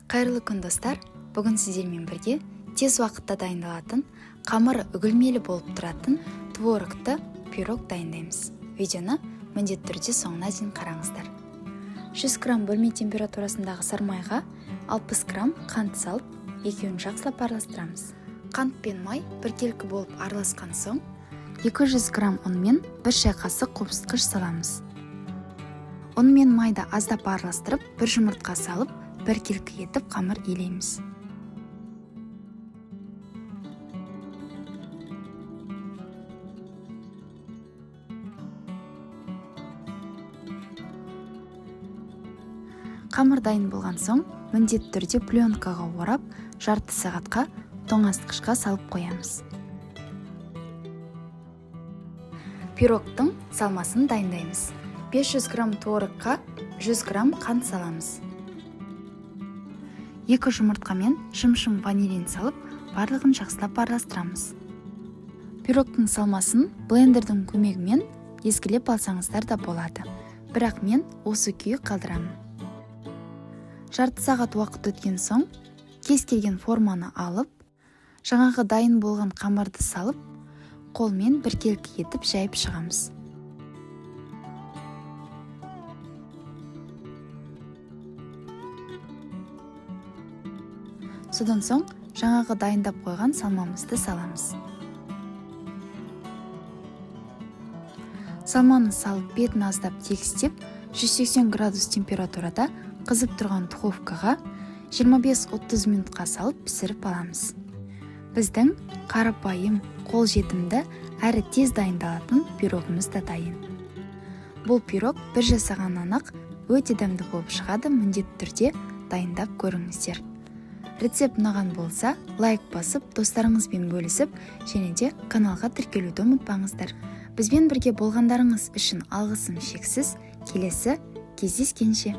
Қайырлы күн достар, бүгін сіздермен бірге тез уақытта дайындалатын, қамыры үгілмелі болып тұратын творогты пирог дайындаймыз. Видеоны міндетті түрде соңына дейін қараңыздар. 100 грамм бөлме температурасындағы сармайға 60 грамм қант салып, екеуін жақсылап араластырамыз. Қант пен май біркелкі болып араласқан соң, 200 грамм ұн мен 1 шай қасық қопсытқыш саламыз. Ұн мен майды аздап араластырып, бір жұмыртқа салып, біркелкі етіп қамыр илейміз. Қамыр дайын болған соң, міндетті түрде пленкаға орап, жарты сағатқа тоңазытқышқа салып қоямыз. Пирогтың салмасын дайындаймыз. 500 грамм творогқа 100 грамм қант саламыз. 2 жұмыртқамен шым-шым ванилин салып, барлығын жақсылап араластырамыз. Пирогтың салмасын блендердің көмегімен езгілеп алсаңыздар да болады. Бірақ мен осы күйі қалдырамын. Жарты сағат уақыт өткен соң, кез келген форманы алып, жаңағы дайын болған қамырды салып, қолмен біркелкі етіп жайып шығамыз. Содан соң, жаңағы дайындап қойған салмамызды саламыз. Салманы салып, бетін аздап тегістеп, 180 градус температурада қызып тұрған духовкаға 25-30 минутқа салып пісіріп аламыз. Біздің қарапайым, қолжетімді әрі тез дайындалатын пирогымыз да дайын. Бұл пирог бір жасағаннан ақ өте дәмді болып шығады, міндетті түрде дайындап көріңіздер. Рецепт ұнаған болса, лайк басып, достарыңызбен бөлісіп, және де каналға тіркелуді ұмытпаңыздар. Бізбен бірге болғандарыңыз үшін алғысым шексіз. Келесі кездескенше.